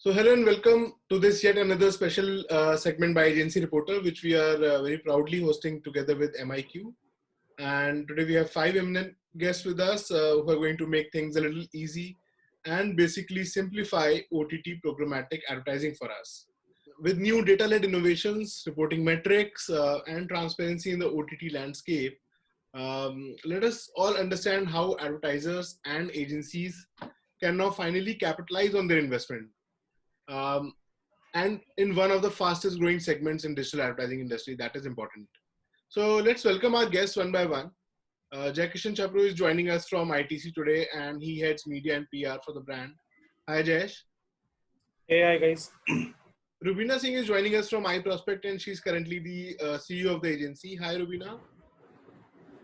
So hello and welcome to this yet another special segment by Agency Reporter, which we are very proudly hosting together with MIQ. And today we have 5 eminent guests with us who are going to make things a little easy and basically simplify OTT programmatic advertising for us. With new data-led innovations, reporting metrics, and transparency in the OTT landscape, let us all understand how advertisers and agencies can now finally capitalize on their investment. And in one of the fastest growing segments in digital advertising industry, that is important. So let's welcome our guests one by one. Jaykishan Chapru is joining us from ITC today, and he heads media and PR for the brand. Hi, Jayesh. Hey, hi guys. Rubina Singh is joining us from iProspect, and she's currently the CEO of the agency. Hi, Rubina.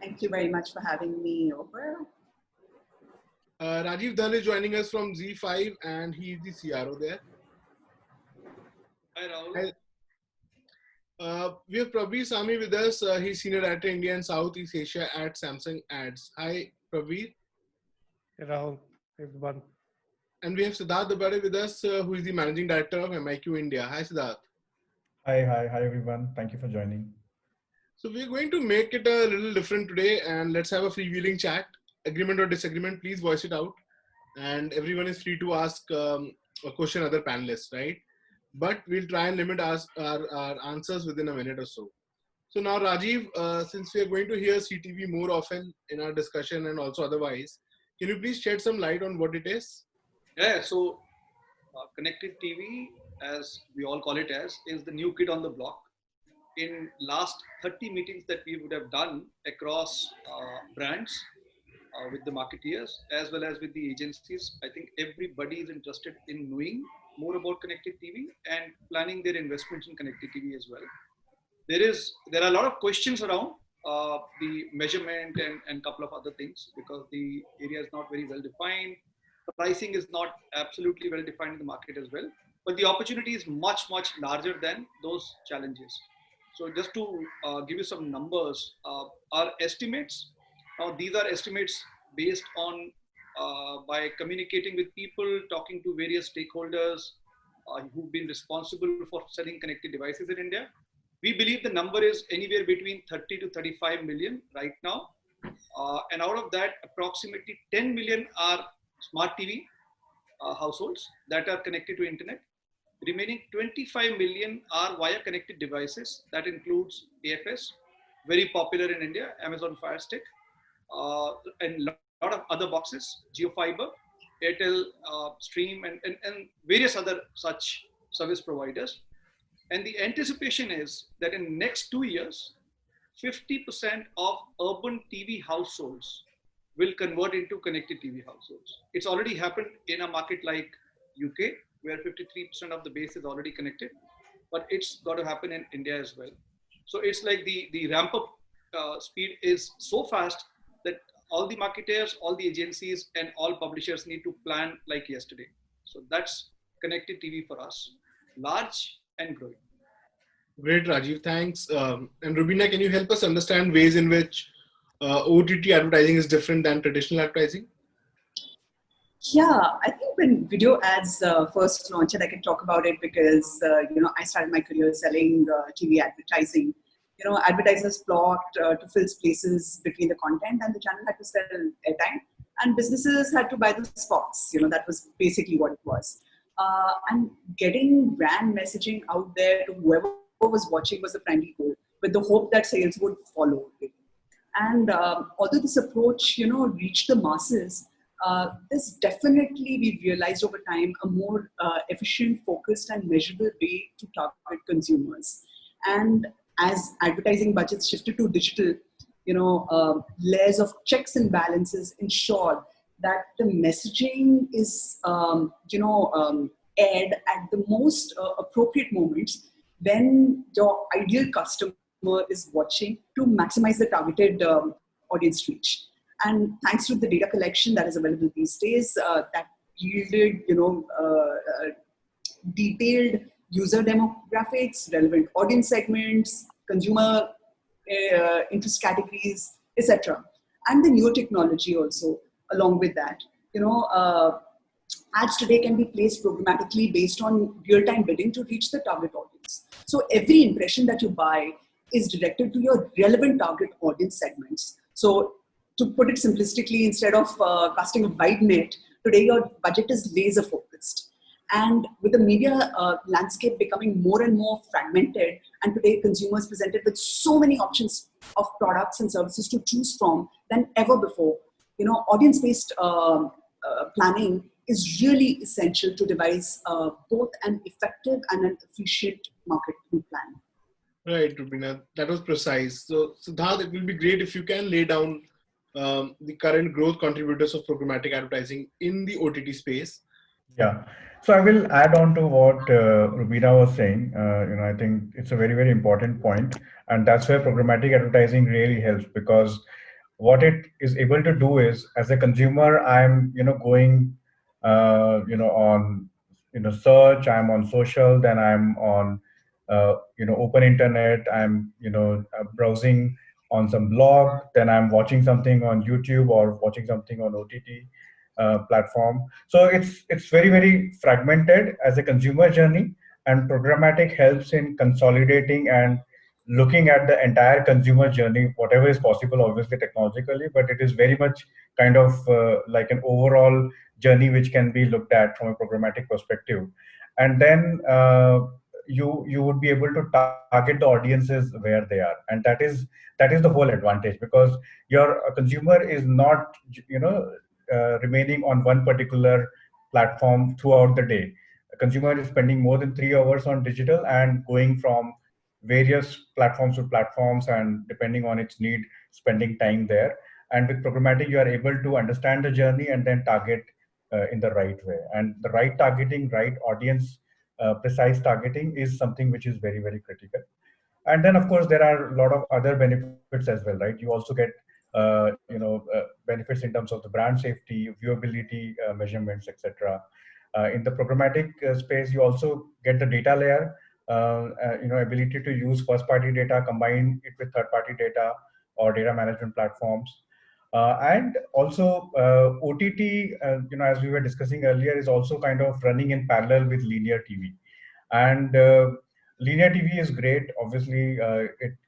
Thank you very much for having me over. Rajiv Dhal is joining us from Z5, and he's the CRO there. Hi, Rahul. We have Prabir Sami with us. He's Senior Director India and Southeast Asia at Samsung Ads. Hi, Prabir. Hey, Rahul. Hey, everyone. And we have Siddharth Dabade with us, who is the Managing Director of MIQ India. Hi, Siddharth. Hi everyone. Thank you for joining. So we're going to make it a little different today, and let's have a freewheeling chat. Agreement or disagreement, please voice it out. And everyone is free to ask a question other panelists, right? But we'll try and limit our answers within a minute or so. So now, Rajiv, since we are going to hear CTV more often in our discussion and also otherwise, can you please shed some light on what it is? Yeah, so connected TV, as we all call it as, is the new kid on the block. In last 30 meetings that we would have done across brands with the marketeers as well as with the agencies, I think everybody is interested in knowing more about connected TV and planning their investments in connected TV as well. There are a lot of questions around the measurement and couple of other things because the area is not very well defined. Pricing is not absolutely well defined in the market as well, but the opportunity is much larger than those challenges. So just to give you some numbers, our estimates. Now these are estimates based on by communicating with people, talking to various stakeholders who've been responsible for selling connected devices in India. We believe the number is anywhere between 30 to 35 million right now. And out of that, approximately 10 million are smart TV households that are connected to internet. Remaining 25 million are via connected devices. That includes AFS, very popular in India, Amazon Fire Stick, and a lot of other boxes, JioFiber, Airtel Stream, and various other such service providers. And the anticipation is that in next 2 years, 50% of urban TV households will convert into connected TV households. It's already happened in a market like UK, where 53% of the base is already connected, but it's got to happen in India as well. So it's like the ramp up speed is so fast that all the marketers, all the agencies, and all publishers need to plan like yesterday. So that's connected TV for us, large and growing. Great, Rajiv. Thanks. And Rubina, can you help us understand ways in which OTT advertising is different than traditional advertising? Yeah, I think when video ads first launched, and I can talk about it because I started my career selling TV advertising. Advertisers flocked to fill spaces between the content, and the channel had to sell airtime, and businesses had to buy the spots. That was basically what it was. And getting brand messaging out there to whoever was watching was the primary goal, with the hope that sales would follow. And although this approach, reached the masses, there's definitely, we've realized over time, a more efficient, focused, and measurable way to target consumers. And as advertising budgets shifted to digital, layers of checks and balances ensured that the messaging is, aired at the most appropriate moments when your ideal customer is watching to maximize the targeted audience reach. And thanks to the data collection that is available these days, that yielded, detailed user demographics, relevant audience segments, consumer interest categories, etc. And the new technology also, along with that. Ads today can be placed programmatically based on real-time bidding to reach the target audience. So every impression that you buy is directed to your relevant target audience segments. So to put it simplistically, instead of casting a wide net, today your budget is laser focused. And with the media landscape becoming more and more fragmented, and today consumers presented with so many options of products and services to choose from than ever before, audience-based planning is really essential to devise both an effective and an efficient marketing plan. Right, Rubina, that was precise. So, Siddharth, it will be great if you can lay down the current growth contributors of programmatic advertising in the OTT space. Yeah. So I will add on to what Rubina was saying. I think it's a very, very important point, and that's where programmatic advertising really helps, because what it is able to do is, as a consumer, I'm going on search, I'm on social, then I'm on open internet, I'm browsing on some blog, then I'm watching something on YouTube or watching something on OTT platform. So it's very, very fragmented as a consumer journey, and programmatic helps in consolidating and looking at the entire consumer journey, whatever is possible, obviously technologically, but it is very much kind of like an overall journey which can be looked at from a programmatic perspective. And then you would be able to target the audiences where they are, and that is the whole advantage, because your consumer is not remaining on one particular platform throughout the day. A consumer is spending more than 3 hours on digital and going from various platforms to platforms, and depending on its need, spending time there. And with programmatic, you are able to understand the journey and then target in the right way. And the right targeting, right audience, precise targeting is something which is very, very critical. And then, of course, there are a lot of other benefits as well, right? You also get benefits in terms of the brand safety, viewability measurements, etc. In the programmatic space, you also get the data layer, ability to use first party data, combine it with third party data or data management platforms. And also OTT, as we were discussing earlier, is also kind of running in parallel with linear TV. And linear TV is great. Obviously,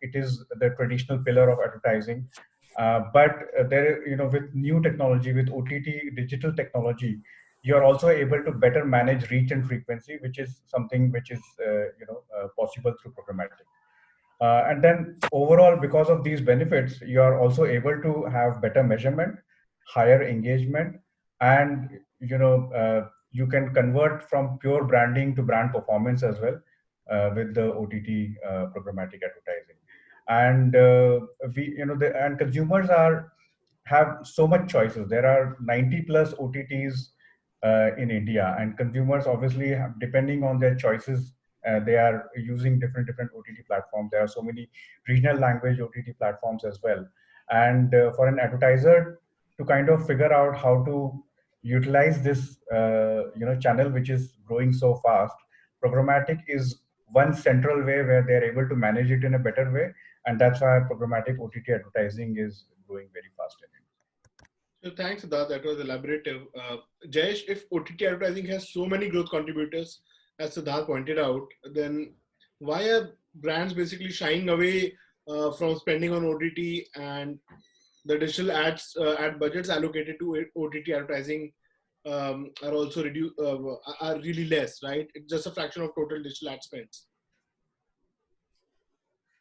it is the traditional pillar of advertising. But there, with new technology, with OTT digital technology, you are also able to better manage reach and frequency, which is something which is possible through programmatic. And then overall, because of these benefits, you are also able to have better measurement, higher engagement, and you can convert from pure branding to brand performance as well with the OTT programmatic advertising. And and consumers have so much choices. There are 90 plus OTTs in India, and consumers obviously depending on their choices, they are using different OTT platforms. There are so many regional language OTT platforms as well. And for an advertiser to kind of figure out how to utilize this channel which is growing so fast, programmatic is one central way where they're able to manage it in a better way, and that's why programmatic OTT advertising is growing very fast in India. So thanks, Siddharth. That was elaborative. Jayesh, if OTT advertising has so many growth contributors, as Siddharth pointed out, then why are brands basically shying away from spending on OTT, and the digital ad budgets allocated to OTT advertising are also are really less, right? It's just a fraction of total digital ad spends.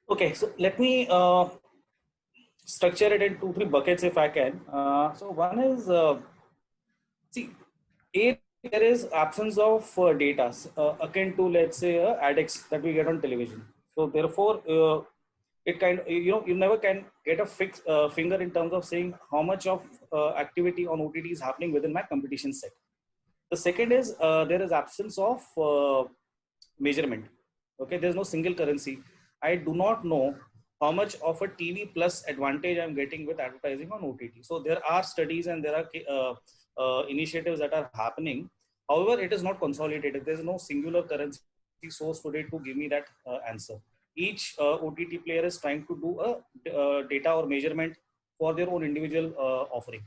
Okay, so let me structure it in 2-3 buckets if I can. So one is, there is absence of data akin to, let's say, ads that we get on television. So therefore, it you never can get a fixed finger in terms of saying how much of activity on OTT is happening within my competition set. The second is there is absence of measurement. Okay, there's no single currency. I do not know how much of a TV plus advantage I'm getting with advertising on OTT. So there are studies and there are initiatives that are happening. However, it is not consolidated. There's no singular currency source today to give me that answer. Each OTT player is trying to do a data or measurement for their own individual offering.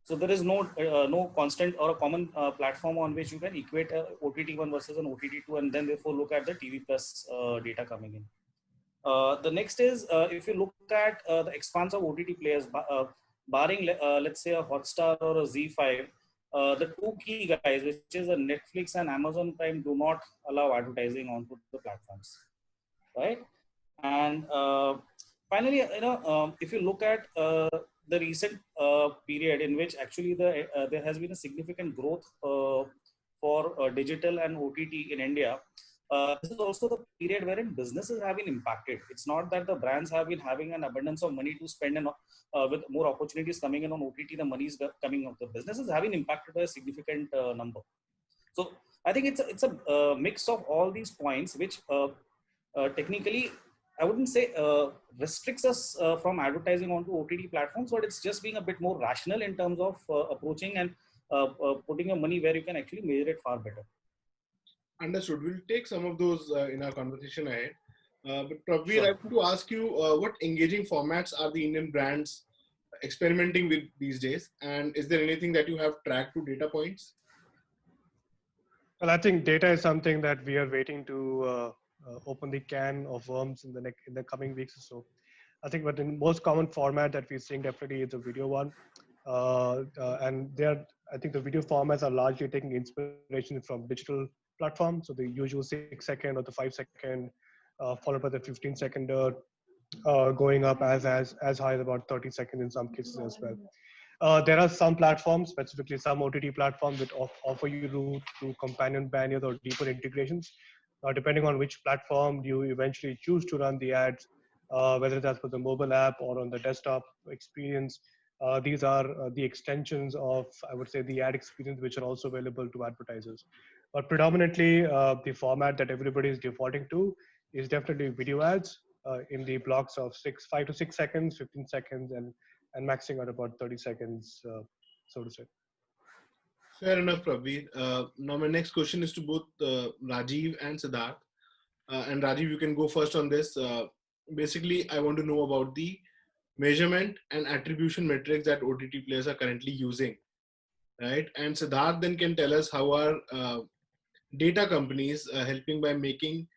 So there is no constant or a common platform on which you can equate a OTT one versus an OTT two, and then therefore look at the TV plus data coming in. The next is if you look at the expanse of OTT players, barring let's say a Hotstar or a Z5, the two key guys, which is a Netflix and Amazon Prime, do not allow advertising onto the platforms, right? And finally, if you look at the recent period in which actually there has been a significant growth for digital and OTT in India. This is also the period wherein businesses have been impacted. It's not that the brands have been having an abundance of money to spend, and with more opportunities coming in on OTT, the money is coming out. The businesses have been impacted by a significant number. So I think it's a mix of all these points, which technically I wouldn't say restricts us from advertising onto OTT platforms, but it's just being a bit more rational in terms of approaching and putting your money where you can actually measure it far better. Understood. We'll take some of those in our conversation ahead. But Prabir, Sure. I want to ask you what engaging formats are the Indian brands experimenting with these days? And is there anything that you have tracked to data points? Well, I think data is something that we are waiting to open the can of worms in the coming weeks or so. I think, but the most common format that we're seeing definitely is a video one, and I think the video formats are largely taking inspiration from digital platforms. So the usual 6 second or the 5 second, followed by the 15 second, going up as high as about 30 seconds in some cases as well. There are some platforms, specifically some OTT platforms, that offer you route to companion banners or deeper integrations. Depending on which platform you eventually choose to run the ads, whether that's for the mobile app or on the desktop experience, these are the extensions of, I would say, the ad experience, which are also available to advertisers. But predominantly, the format that everybody is defaulting to is definitely video ads in the blocks of 5 to 6 seconds, 15 seconds, and maxing out about 30 seconds, so to say. Fair enough, Prabir. Now my next question is to both Rajiv and Siddharth. And Rajiv, you can go first on this. Basically, I want to know about the measurement and attribution metrics that OTT players are currently using, right? And Siddharth then can tell us how are data companies helping by making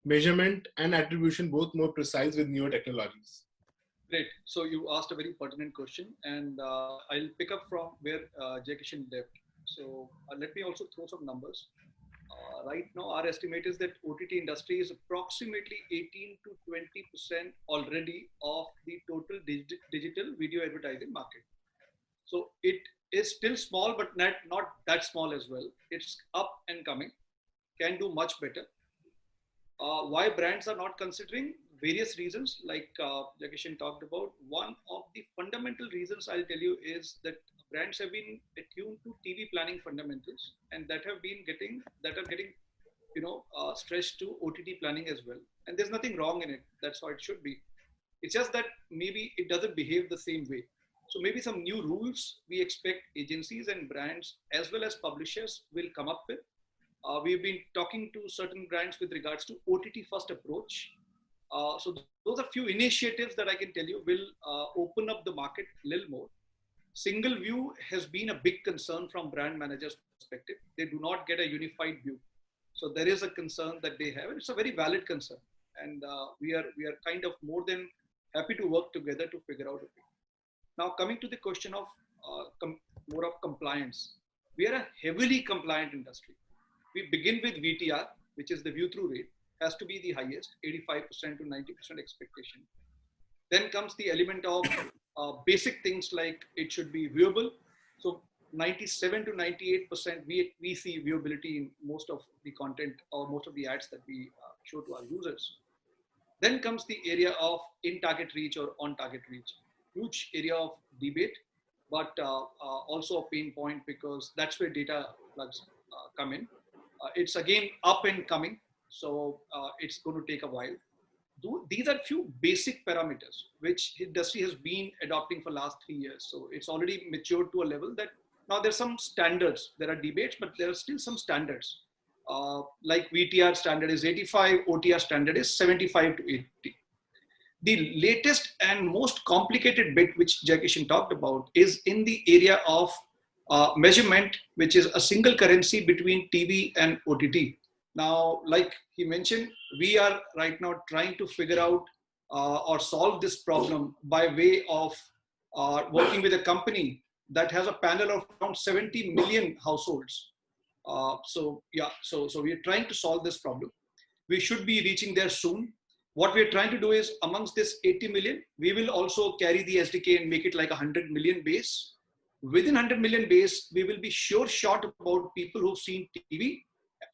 measurement and attribution both more precise with newer technologies. Great. So you asked a very pertinent question, and I'll pick up from where Jayakishan left. So let me also throw some numbers. Right now, our estimate is that OTT industry is approximately 18 to 20% already of the total digital video advertising market. So it is still small, but not that small as well. It's up and coming, can do much better. Why brands are not considering? Various reasons, like Jaggishan talked about. One of the fundamental reasons I'll tell you is that brands have been attuned to TV planning fundamentals, and that are getting stretched to OTT planning as well. And there's nothing wrong in it. That's how it should be. It's just that maybe it doesn't behave the same way. So maybe some new rules we expect agencies and brands as well as publishers will come up with. We've been talking to certain brands with regards to OTT first approach. So those are few initiatives that I can tell you will open up the market a little more. Single view has been a big concern from brand managers' perspective. They do not get a unified view. So there is a concern that they have. It's a very valid concern. And we are kind of more than happy to work together to figure out a way. Now coming to the question of more of compliance. We are a heavily compliant industry. We begin with VTR, which is the view through rate, has to be the highest, 85% to 90% expectation. Then comes the element of basic things like it should be viewable. So 97 to 98% we see viewability in most of the content or most of the ads that we show to our users. Then comes the area of in-target reach or on-target reach. Huge area of debate, but also a pain point because that's where data plugs come in. It's again up and coming, so it's going to take a while. These are few basic parameters which industry has been adopting for last 3 years. So it's already matured to a level that now there's some standards. There are debates, but there are still some standards. Like VTR standard is 85, OTR standard is 75 to 80. The latest and most complicated bit, which Jackishan talked about, is in the area of measurement, which is a single currency between TV and OTT. Now, like he mentioned, we are right now trying to figure out or solve this problem by way of working with a company that has a panel of around 70 million households. So we are trying to solve this problem. We should be reaching there soon. What we're trying to do is, amongst this 80 million, we will also carry the SDK and make it like a 100 million base. Within 100 million base, we will be sure shot about people who've seen TV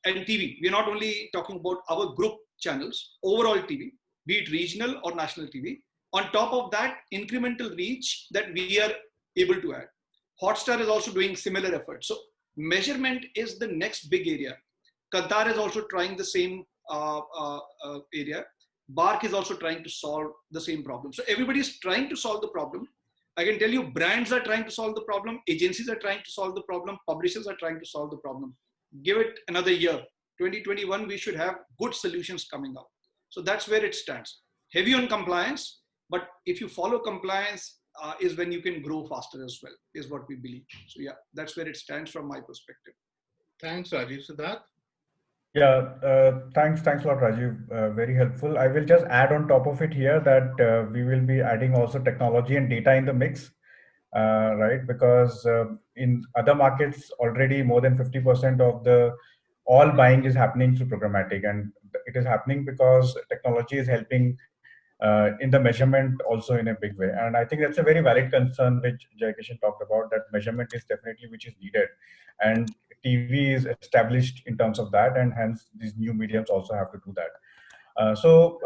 and TV. We're not only talking about our group channels, overall TV, be it regional or national TV. On top of that, incremental reach that we are able to add. Hotstar is also doing similar efforts. So measurement is the next big area. Qatar is also trying the same area. Bark is also trying to solve the same problem. So everybody is trying to solve the problem. I can tell you, brands are trying to solve the problem. Agencies are trying to solve the problem. Publishers are trying to solve the problem. Give it another year. 2021, we should have good solutions coming out. So that's where it stands. Heavy on compliance, but if you follow compliance, is when you can grow faster as well, is what we believe. So yeah, that's where it stands from my perspective. Thanks, Rajiv. Siddharth? Yeah, thanks a lot, Rajiv. Very helpful. I will just add on top of it here that we will be adding also technology and data in the mix, right? Because in other markets already more than 50% of the all buying is happening through programmatic, and it is happening because technology is helping in the measurement also in a big way. And I think that's a very valid concern which Jayakishan talked about, that measurement is definitely which is needed, and TV is established in terms of that, and hence these new mediums also have to do that. So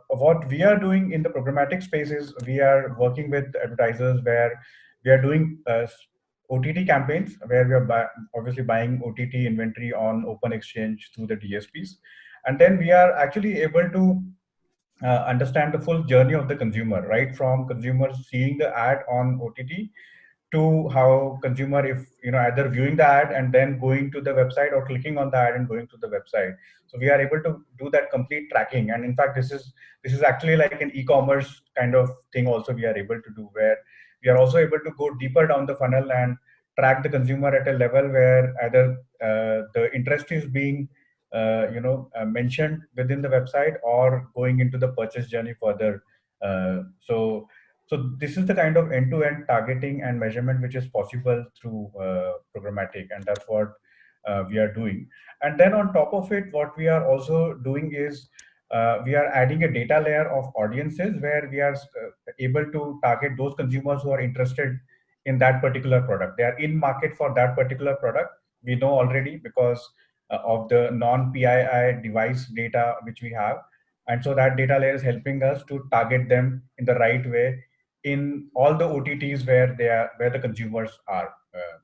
what we are doing in the programmatic space is we are working with advertisers where we are doing OTT campaigns where we are obviously buying OTT inventory on open exchange through the DSPs, and then we are actually able to understand the full journey of the consumer, right from consumers seeing the ad on OTT to how consumer, if either viewing the ad and then going to the website, or clicking on the ad and going to the website. So we are able to do that complete tracking, and in fact this is actually like an e-commerce kind of thing also we are able to do, where we are also able to go deeper down the funnel and track the consumer at a level where either the interest is being mentioned within the website or going into the purchase journey further. So this is the kind of end-to-end targeting and measurement which is possible through programmatic, and that's what we are doing. And then on top of it, what we are also doing is we are adding a data layer of audiences where we are able to target those consumers who are interested in that particular product. They are in market for that particular product. We know already because of the non-PII device data which we have. And so that data layer is helping us to target them in the right way in all the OTTs where the consumers are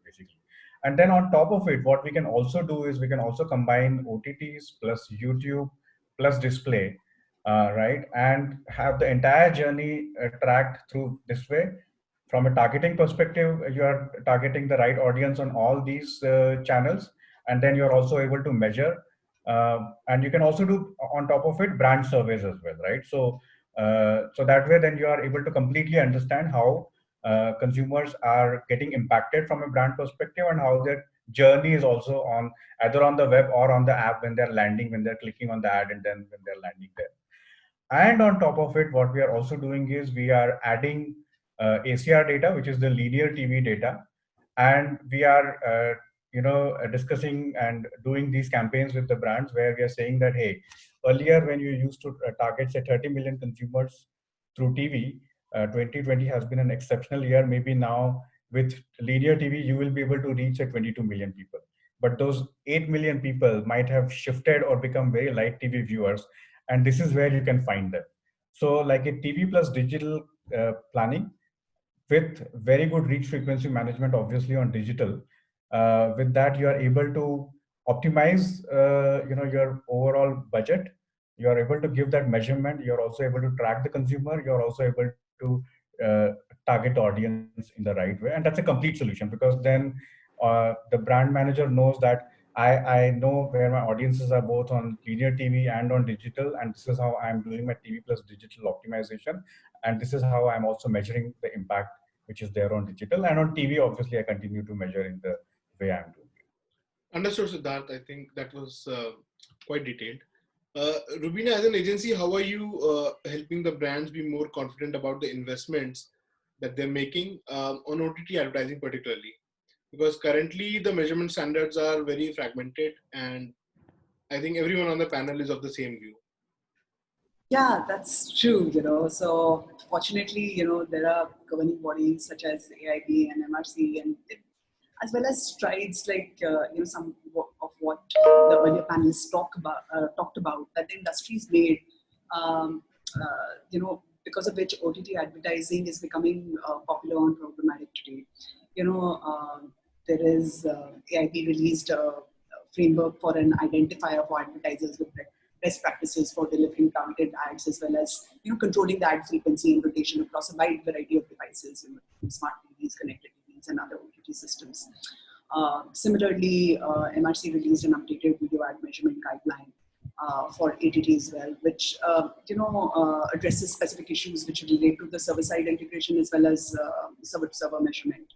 basically. And then on top of it, what we can also do is we can also combine OTTs plus YouTube plus display, right, and have the entire journey tracked through this way. From a targeting perspective, you are targeting the right audience on all these channels, and then you're also able to measure, and you can also do on top of it brand surveys as well, right? So that way then you are able to completely understand how consumers are getting impacted from a brand perspective, and how their journey is also on either on the web or on the app when they're landing, when they're clicking on the ad, and then when they're landing there. And on top of it, what we are also doing is we are adding ACR data, which is the linear TV data, and we are discussing and doing these campaigns with the brands where we are saying that, hey, earlier when you used to target say 30 million consumers through TV, 2020 has been an exceptional year. Maybe now with linear TV you will be able to reach 22 million people, but those 8 million people might have shifted or become very light TV viewers, and this is where you can find them. So like a TV plus digital planning with very good reach frequency management, obviously on digital. With that, you are able to optimize, your overall budget. You are able to give that measurement. You are also able to track the consumer. You are also able to target the audience in the right way, and that's a complete solution, because then the brand manager knows that I know where my audiences are both on linear TV and on digital, and this is how I'm doing my TV plus digital optimization. And this is how I'm also measuring the impact which is there on digital, and on TV. Obviously, I continue to measure in the way I'm doing it. Understood, Siddharth. I think that was quite detailed. Rubina, as an agency, how are you helping the brands be more confident about the investments that they're making on OTT advertising particularly? Because currently the measurement standards are very fragmented, and I think everyone on the panel is of the same view. Yeah, that's true, So fortunately, there are governing bodies such as AIB and MRC, and as well as strides like, some of what the earlier panelists talked about that the industry's made, because of which OTT advertising is becoming popular on programmatic today. There is AIB released a framework for an identifier for advertisers with best practices for delivering targeted ads, as well as controlling the ad frequency and rotation across a wide variety of devices, smart TVs, connected TVs, and other OTT systems. Similarly, MRC released an updated video ad measurement guideline for ATT as well, which addresses specific issues which relate to the server-side integration as well as server-to-server measurement.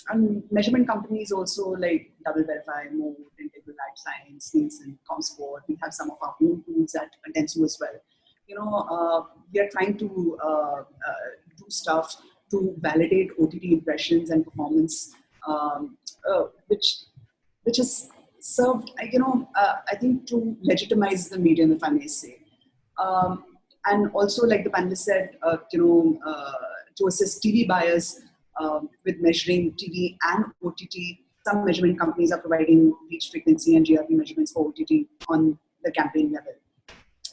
And measurement companies also like Double Verify, Mode, Integral Ad Science, Nielsen, Comscore. We have some of our own tools at Dentsu as well. We are trying to do stuff to validate OTT impressions and performance, which is served, I think, to legitimize the medium, if I may say. And also, like the panelist said, to assist TV buyers with measuring TV and OTT. Some measurement companies are providing reach frequency and GRP measurements for OTT on the campaign level.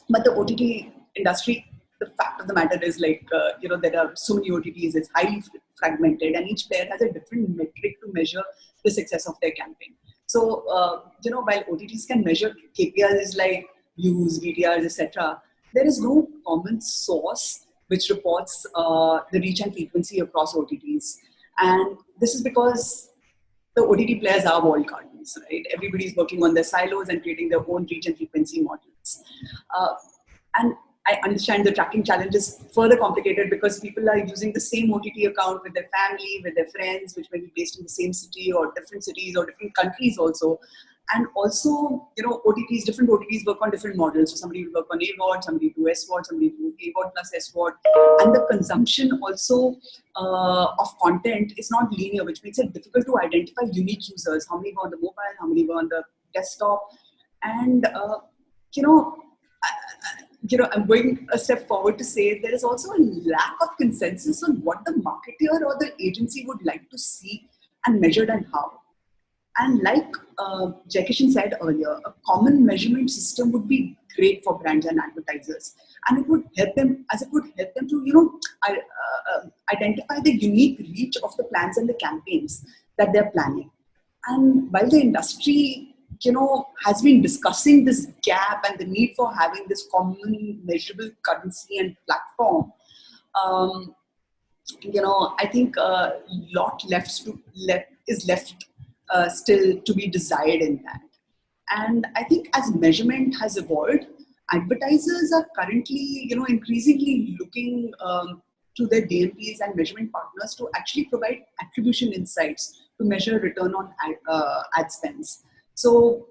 But the OTT industry, the fact of the matter is, like, there are so many OTTs, it's highly fragmented, and each player has a different metric to measure the success of their campaign. So, while OTTs can measure KPIs like views, VTRs, etc., there is no common source which reports the reach and frequency across OTTs. And this is because the OTT players are walled gardens, right? Everybody's working on their silos and creating their own reach and frequency models. And I understand the tracking challenge is further complicated because people are using the same OTT account with their family, with their friends, which may be based in the same city or different cities or different countries also. And also, OTTs, different OTTs work on different models. So somebody will work on AVOD, somebody do SVOD, somebody do AVOD plus SVOD. And the consumption also of content is not linear, which makes it difficult to identify unique users. How many go on the mobile, how many go on the desktop. And, I'm going a step forward to say there is also a lack of consensus on what the marketer or the agency would like to see and measured and how. And like Jaikishan said earlier, a common measurement system would be great for brands and advertisers, and it would help them, to identify the unique reach of the plans and the campaigns that they're planning. And while the industry has been discussing this gap and the need for having this common measurable currency and platform, I think a lot is left still to be desired in that. And I think as measurement has evolved, advertisers are currently, increasingly looking to their DMPs and measurement partners to actually provide attribution insights to measure return on ad spends. So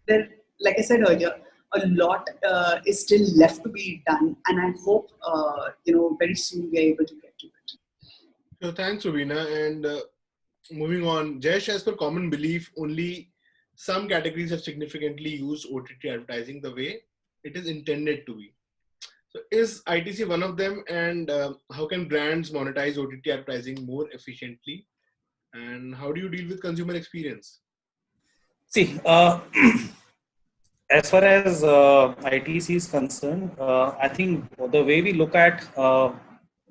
there, like I said earlier, a lot is still left to be done, and I hope very soon we are able to get to it. So thanks, Rubina. And moving on, Jesh, as per common belief, only some categories have significantly used OTT advertising the way it is intended to be. So is ITC one of them, and how can brands monetize OTT advertising more efficiently? And how do you deal with consumer experience? See, as far as ITC is concerned, I think the way we look at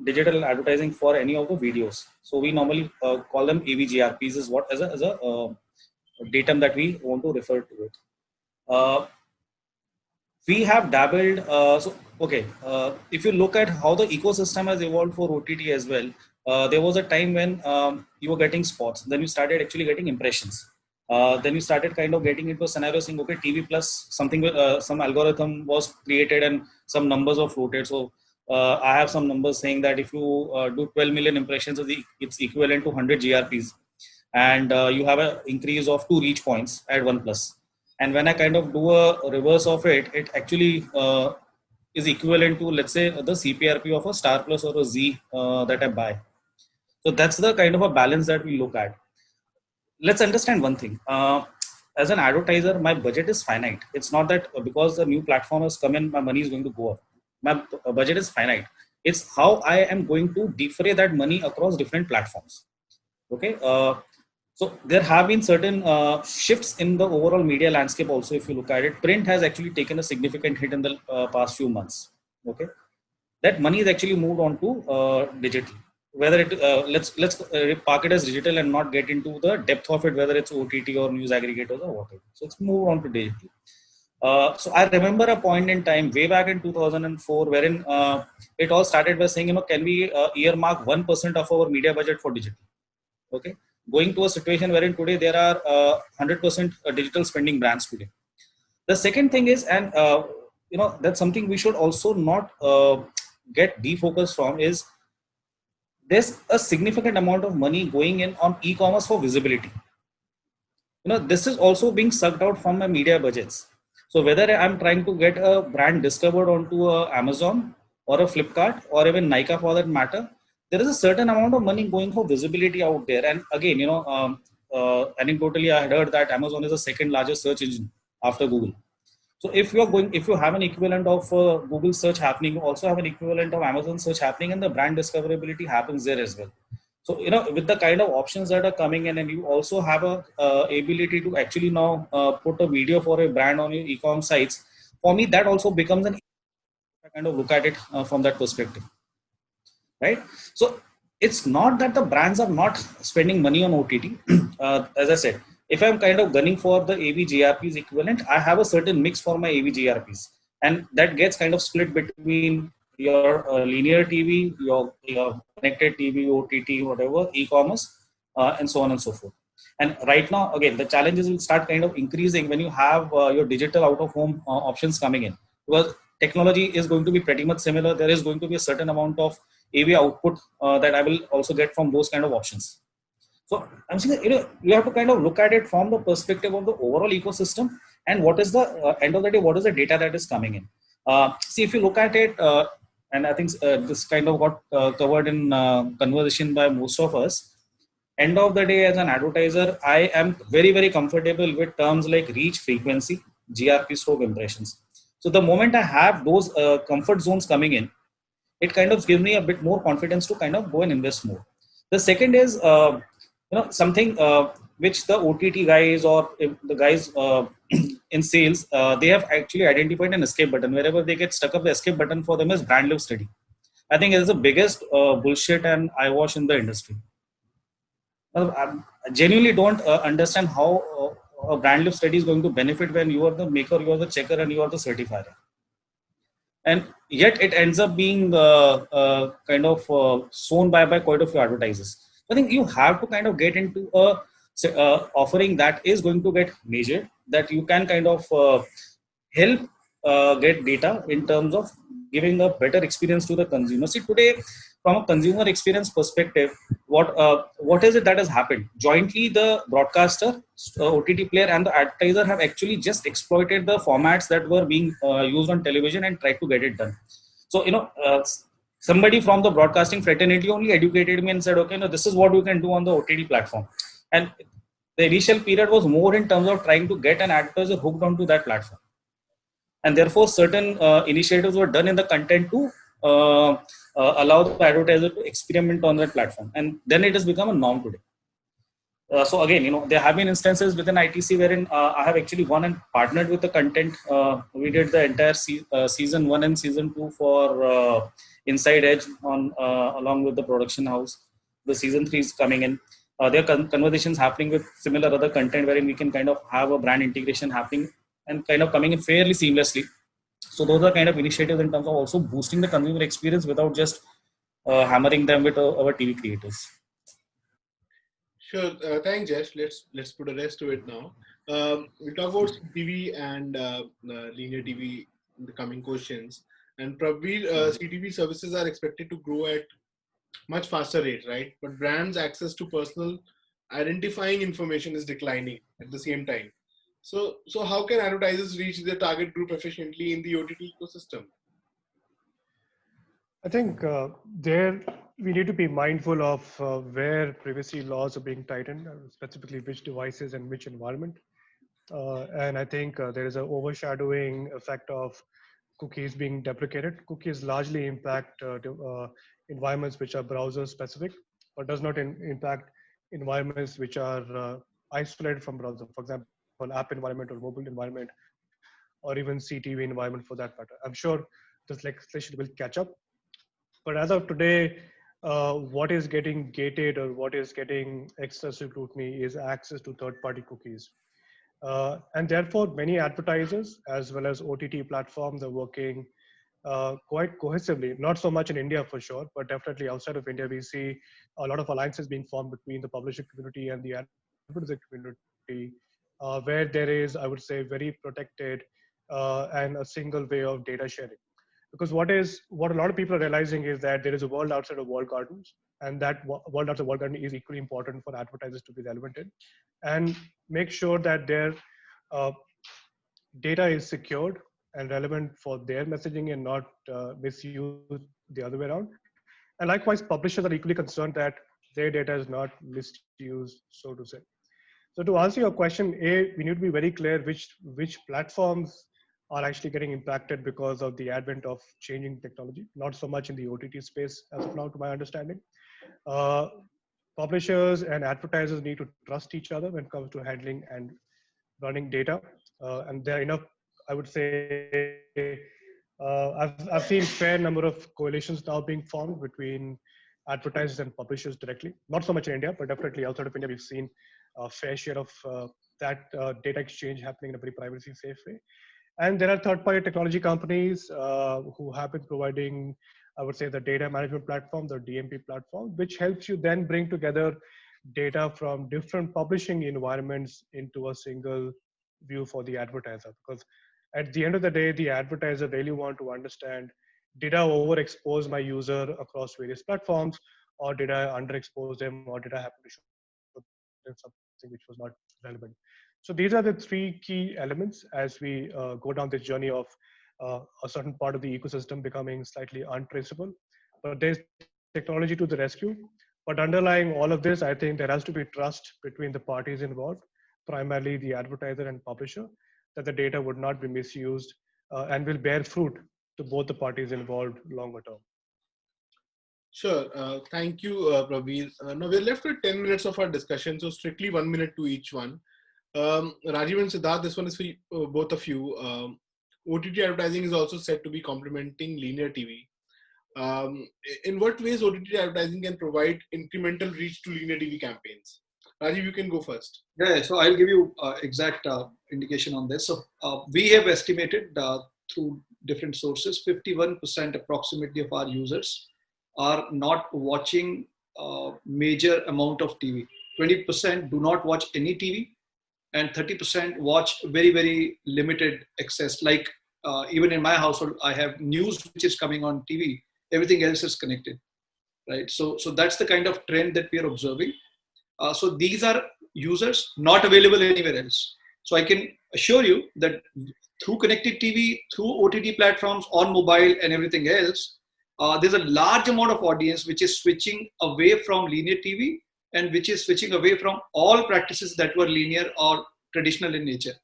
digital advertising for any of the videos, so we normally call them AVGRPs, is what as a datum that we want to refer to it. We have dabbled. If you look at how the ecosystem has evolved for OTT as well, there was a time when you were getting spots, then you started actually getting impressions. Then you started kind of getting into a scenario saying, okay, TV plus something, some algorithm was created and some numbers were floated. So I have some numbers saying that if you do 12 million impressions, it's equivalent to 100 GRPs. And you have an increase of 2 reach points at 1 plus. And when I kind of do a reverse of it, it actually is equivalent to, let's say, the CPRP of a Star Plus or a Z that I buy. So that's the kind of a balance that we look at. Let's understand one thing. As an advertiser, my budget is finite. It's not that because the new platform has come in, my money is going to go up. My budget is finite. It's how I am going to defray that money across different platforms. Okay. So there have been certain shifts in the overall media landscape also. If you look at it, print has actually taken a significant hit in the past few months. Okay. That money is actually moved on to digital. Whether it let's park it as digital and not get into the depth of it, whether it's OTT or news aggregators or whatever. So it's moved on to digital. So I remember a point in time way back in 2004 wherein it all started by saying, can we earmark 1% of our media budget for digital? Okay, going to a situation wherein today there are 100% digital spending brands today. The second thing is, and that's something we should also not get defocused from, is there's a significant amount of money going in on e-commerce for visibility. This is also being sucked out from my media budgets. So whether I'm trying to get a brand discovered onto Amazon or a Flipkart or even Nykaa for that matter, there is a certain amount of money going for visibility out there. And again, anecdotally, I heard that Amazon is the second largest search engine after Google. So if you have an equivalent of Google search happening, you also have an equivalent of Amazon search happening, and the brand discoverability happens there as well. So, with the kind of options that are coming in, and you also have a ability to actually now put a video for a brand on your e-com sites, for me, that also becomes an kind of look at it from that perspective, right? So it's not that the brands are not spending money on OTT. As I said, if I'm kind of gunning for the AV-GRPs equivalent, I have a certain mix for my AV-GRPs, and that gets kind of split between your linear TV, your connected TV, OTT, whatever, e-commerce, and so on and so forth. And right now, again, the challenges will start kind of increasing when you have your digital out-of-home options coming in, because technology is going to be pretty much similar. There is going to be a certain amount of AV output that I will also get from those kind of options. So I'm saying, you have to kind of look at it from the perspective of the overall ecosystem, and what is the end of the day, what is the data that is coming in. See, if you look at it, and I think this kind of got covered in conversation by most of us. End of the day, as an advertiser, I am very, very comfortable with terms like reach, frequency, GRP stroke impressions. So the moment I have those comfort zones coming in, it kind of gives me a bit more confidence to kind of go and invest more. The second is, something which the OTT guys or the guys in sales, they have actually identified an escape button. Wherever they get stuck up, the escape button for them is brand live study. I think it is the biggest bullshit and eyewash in the industry. I genuinely don't understand how a brand live study is going to benefit when you are the maker, you are the checker, and you are the certifier. And yet it ends up being kind of sown by quite a few advertisers. I think you have to kind of get into a offering that is going to get measured, that you can kind of help get data in terms of giving a better experience to the consumer. See, today, from a consumer experience perspective, what is it that has happened? Jointly, the broadcaster, OTT player, and the advertiser have actually just exploited the formats that were being used on television and tried to get it done. So, somebody from the broadcasting fraternity only educated me and said, okay, no, this is what you can do on the OTT platform. And the initial period was more in terms of trying to get an advertiser hooked onto that platform. And therefore, certain initiatives were done in the content to allow the advertiser to experiment on that platform. And then it has become a norm today. So again, there have been instances within ITC wherein I have actually gone and partnered with the content. We did the entire season 1 and season 2 for Inside Edge along with the production house. The season 3 is coming in. There are conversations happening with similar other content wherein we can kind of have a brand integration happening and kind of coming in fairly seamlessly. So those are kind of initiatives in terms of also boosting the consumer experience without just hammering them with our TV creators. Sure. Thanks, Jesh. Let's put a rest to it now. We'll talk about CTV and linear TV in the coming questions. And probably CTV services are expected to grow at much faster rate, right? But brands' access to personal identifying information is declining at the same time. So how can advertisers reach their target group efficiently in the OTT ecosystem? I think there we need to be mindful of where privacy laws are being tightened, specifically which devices and which environment. And I think there is an overshadowing effect of cookies being deprecated. Cookies largely impact environments which are browser specific, but does not impact environments which are isolated from browser. For example, app environment or mobile environment, or even CTV environment for that matter. I'm sure this legislation will catch up. But as of today, what is getting gated or what is getting excessive scrutiny is access to third-party cookies. And therefore, many advertisers as well as OTT platforms are working quite cohesively, not so much in India for sure, but definitely outside of India, we see a lot of alliances being formed between the publisher community and the advertiser community, where there is, I would say, very protected and a single way of data sharing. Because what a lot of people are realizing is that there is a world outside of walled gardens, and that world outside of walled garden is equally important for advertisers to be relevant in, and make sure that their uh, data is secured and relevant for their messaging and not misused the other way around. And likewise, publishers are equally concerned that their data is not misused, so to say. So to answer your question, we need to be very clear which platforms are actually getting impacted because of the advent of changing technology, not so much in the OTT space as of now, to my understanding. Uh, Publishers and advertisers need to trust each other when it comes to handling and running data. And there are enough, I would say, I've seen fair number of coalitions now being formed between advertisers and publishers directly. Not so much in India, but definitely outside of India, we've seen a fair share of that data exchange happening in a very privacy safe way. And there are third-party technology companies who have been providing, I would say, the data management platform, the DMP platform, which helps you then bring together data from different publishing environments into a single view for the advertiser. Because at the end of the day, the advertiser really want to understand, did I overexpose my user across various platforms, or did I underexpose them, or did I happen to show them something which was not relevant? So these are the three key elements as we go down this journey of a certain part of the ecosystem becoming slightly untraceable. But there's technology to the rescue. But underlying all of this, I think there has to be trust between the parties involved, primarily the advertiser and publisher, that the data would not be misused and will bear fruit to both the parties involved longer term. Sure. Thank you, Praveen. Now we're left with 10 minutes of our discussion, so strictly 1 minute to each one. Rajiv and Siddharth, this one is for both of you. OTT advertising is also said to be complementing linear TV. In what ways OTT advertising can provide incremental reach to linear TV campaigns? Rajiv, you can go first. Yeah, so I'll give you exact indication on this. So we have estimated through different sources, 51% approximately of our users are not watching major amount of TV. 20% do not watch any TV, and 30% watch very, very limited access. Like even in my household, I have news which is coming on TV. Everything else is connected, right? So that's the kind of trend that we are observing. So these are users not available anywhere else. So I can assure you that through connected TV, through OTT platforms, on mobile and everything else, there's a large amount of audience which is switching away from linear TV and which is switching away from all practices that were linear or traditional in nature,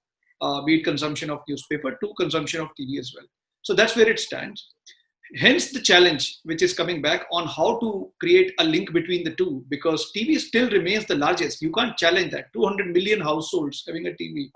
be it consumption of newspaper to consumption of TV as well. So that's where it stands. Hence the challenge which is coming back on how to create a link between the two, because TV still remains the largest. You can't challenge that. 200 million households having a TV,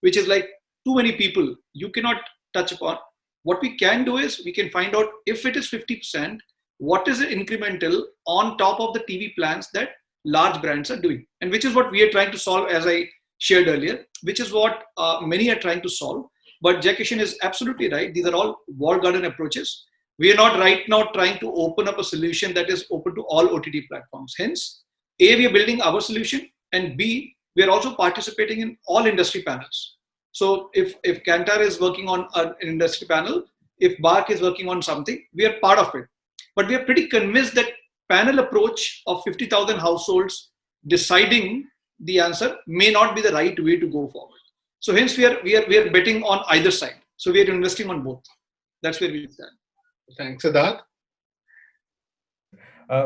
which is like too many people. You cannot touch upon. What we can do is we can find out if it is 50%, what is the incremental on top of the TV plans that large brands are doing, and which is what we are trying to solve, as I shared earlier, which is what many are trying to solve. But Jai Kishan is absolutely right. These are all walled garden approaches. We are not right now trying to open up a solution that is open to all OTT platforms. Hence, A, we are building our solution, and B, we are also participating in all industry panels. So if Kantar is working on an industry panel, if BARC is working on something, we are part of it. But we are pretty convinced that panel approach of 50,000 households deciding the answer may not be the right way to go forward. So hence we are betting on either side. So we are investing on both. That's where we stand. Thanks, Siddharth.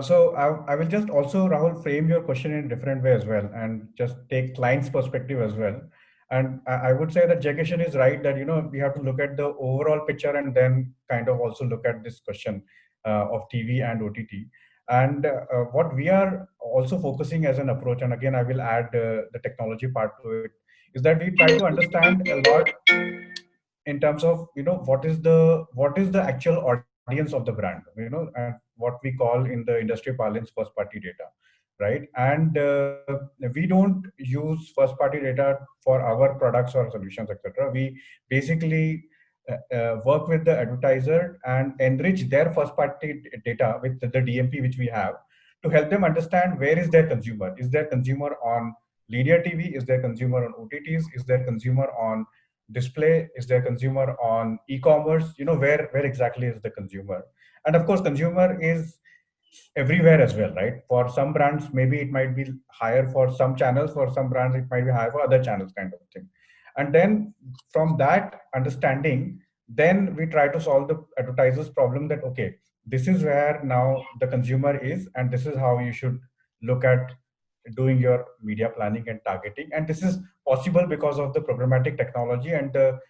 So I will just also, Rahul, frame your question in a different way as well, and just take client's perspective as well. And I would say that Jagation is right that, we have to look at the overall picture and then kind of also look at this question of TV and OTT. And what we are also focusing as an approach, and again, I will add the technology part to it, is that we try to understand a lot in terms of, what is the actual audience of the brand, and what we call in the industry parlance first party data, right? And we don't use first party data for our products or solutions, etc. We basically work with the advertiser and enrich their first party data with the DMP which we have, to help them understand where is their consumer. Is their consumer on linear TV? Is their consumer on OTTs? Is their consumer on display? Is their consumer on e-commerce? Where exactly is the consumer? And of course, consumer is everywhere as well, right? For some brands, maybe it might be higher for some channels. For some brands, it might be higher for other channels, kind of thing. And then from that understanding, then we try to solve the advertiser's problem that, okay, this is where now the consumer is, and this is how you should look at doing your media planning and targeting. And this is possible because of the programmatic technology and the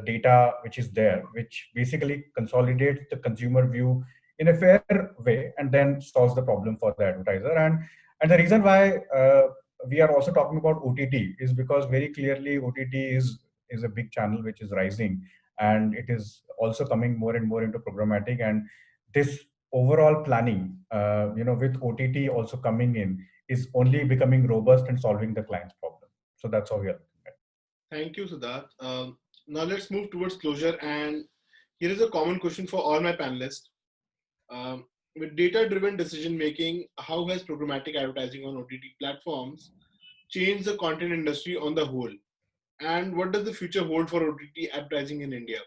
data which is there, which basically consolidates the consumer view in a fair way and then solves the problem for the advertiser. And the reason why we are also talking about OTT is because very clearly OTT is a big channel which is rising, and it is also coming more and more into programmatic. And this overall planning, with OTT also coming in, is only becoming robust and solving the client's problem. So that's how we are looking at it. Thank you, Siddharth. Now let's move towards closure. And here is a common question for all my panelists. With data-driven decision-making, how has programmatic advertising on OTT platforms changed the content industry on the whole? And what does the future hold for OTT advertising in India?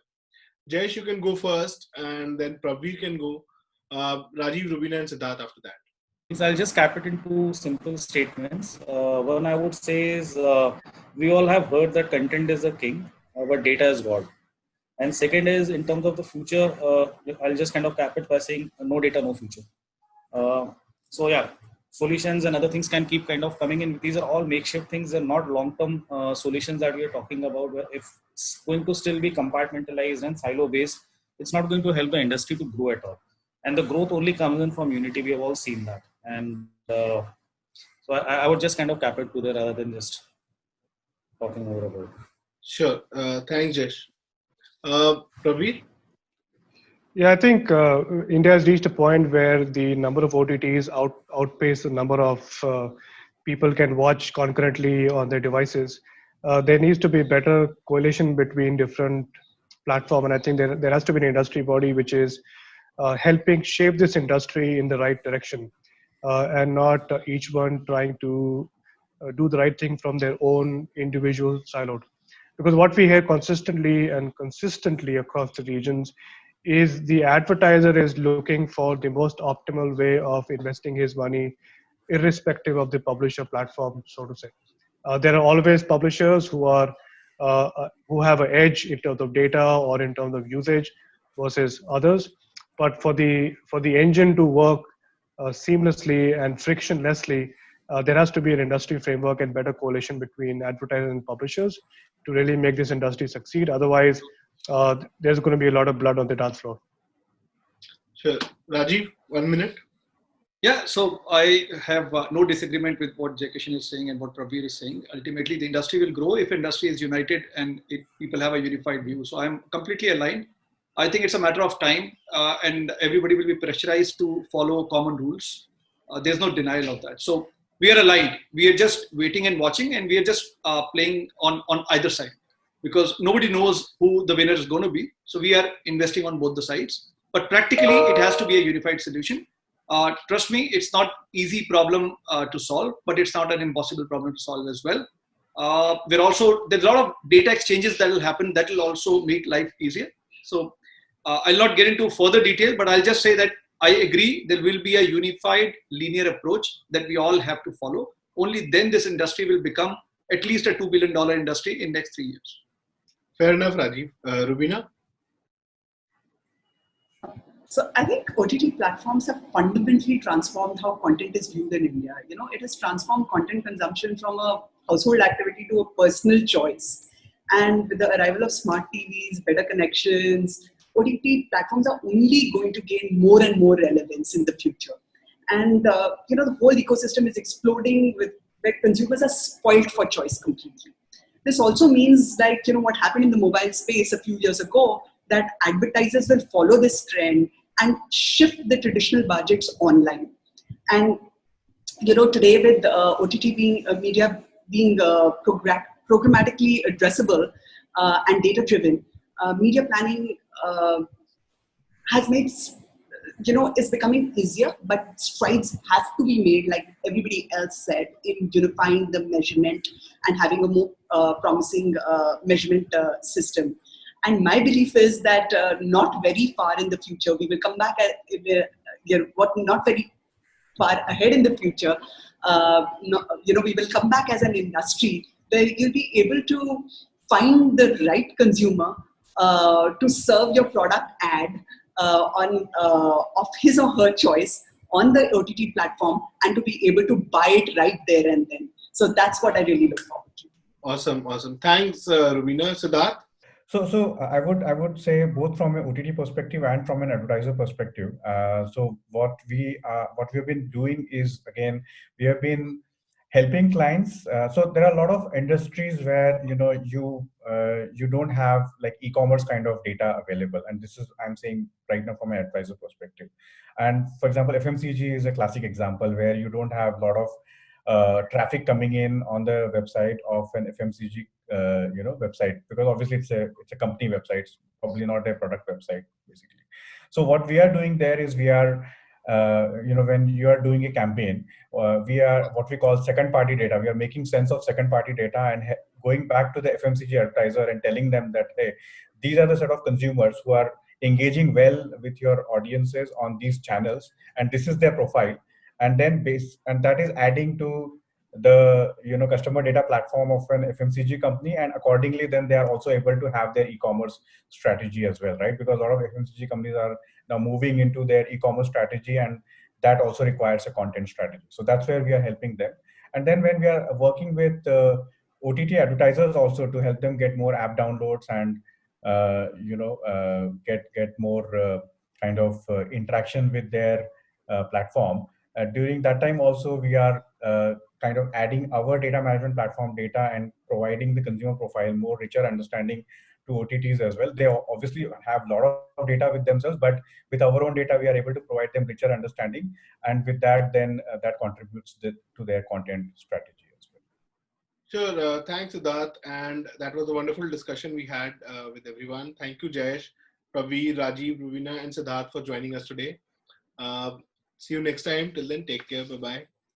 Jayesh, you can go first, and then Pravir can go. Rajiv, Rubina, and Siddharth after that. So I'll just cap it into simple statements. One I would say is we all have heard that content is a king, but data is God. And second is, in terms of the future, I'll just kind of cap it by saying no data, no future. So yeah, solutions and other things can keep kind of coming in. These are all makeshift things and not long-term solutions that we are talking about, where if it's going to still be compartmentalized and silo-based, it's not going to help the industry to grow at all. And the growth only comes in from unity. We have all seen that. And so I would just kind of cap it to there rather than just talking over about it. Sure. Thanks, Jayesh. Pravir? Yeah, I think India has reached a point where the number of OTTs outpace the number of people can watch concurrently on their devices. There needs to be better correlation between different platforms, and I think there has to be an industry body which is helping shape this industry in the right direction, and not each one trying to do the right thing from their own individual siloed. Because what we hear consistently across the regions is the advertiser is looking for the most optimal way of investing his money, irrespective of the publisher platform, so to say. There are always publishers who have an edge in terms of data or in terms of usage versus others. But for the engine to work seamlessly and frictionlessly, there has to be an industry framework and better coalition between advertisers and publishers to really make this industry succeed. Otherwise, there's going to be a lot of blood on the dance floor. Sure. Rajiv, 1 minute. Yeah, so I have no disagreement with what Jagation is saying and what Pravir is saying. Ultimately, the industry will grow if industry is united and if people have a unified view. So I'm completely aligned. I think it's a matter of time, and everybody will be pressurized to follow common rules. There's no denial of that. So we are aligned. We are just waiting and watching, and we are just playing on either side, because nobody knows who the winner is going to be. So we are investing on both the sides. But practically, it has to be a unified solution. Trust me, it's not easy problem to solve, but it's not an impossible problem to solve as well. There's a lot of data exchanges that will happen that will also make life easier. So I'll not get into further detail, but I'll just say that I agree there will be a unified linear approach that we all have to follow. Only then this industry will become at least a $2 billion industry in next 3 years. Fair enough, Rajiv. Rubina? So I think OTT platforms have fundamentally transformed how content is viewed in India. It has transformed content consumption from a household activity to a personal choice. And with the arrival of smart TVs, better connections, OTT platforms are only going to gain more and more relevance in the future. And the whole ecosystem is exploding with where consumers are spoiled for choice completely. This also means what happened in the mobile space a few years ago, that advertisers will follow this trend and shift the traditional budgets online. And today with OTT being media being programmatically addressable and data driven, media planning has made is becoming easier, but strides have to be made, like everybody else said, in unifying the measurement and having a more promising measurement system. And my belief is that not very far in the future, we will come back not very far ahead in the future, we will come back as an industry where you'll be able to find the right consumer to serve your product ad of his or her choice on the OTT platform, and to be able to buy it right there and then. So that's what I really look forward to. Awesome. Thanks, Rubina. Siddharth? So I would say both from an OTT perspective and from an advertiser perspective. So what we've been doing is, again, we have been helping clients. So there are a lot of industries where you don't have like e-commerce kind of data available, and this is, I'm saying right now from an advertiser perspective. And for example, FMCG is a classic example where you don't have a lot of traffic coming in on the website of an FMCG website, because obviously it's a company website, it's probably not a product website basically. So what we are doing there is we are when you are doing a campaign, we are what we call second party data. We are making sense of second party data and going back to the FMCG advertiser and telling them that, hey, these are the set of consumers who are engaging well with your audiences on these channels, and this is their profile. And then and that is adding to the customer data platform of an FMCG company, and accordingly then they are also able to have their e-commerce strategy as well, right? Because a lot of FMCG companies are now moving into their e-commerce strategy, and that also requires a content strategy. So that's where we are helping them. And then when we are working with OTT advertisers also to help them get more app downloads and get more kind of interaction with their platform. During that time also, we are kind of adding our data management platform data and providing the consumer profile more richer understanding to OTTs as well. They obviously have a lot of data with themselves, but with our own data, we are able to provide them richer understanding. And with that, then that contributes to their content strategy as well. Sure. Thanks, Siddharth. And that was a wonderful discussion we had with everyone. Thank you, Jayesh, Praveer, Rajiv, Rubina, and Siddharth for joining us today. See you next time. Till then, take care. Bye-bye.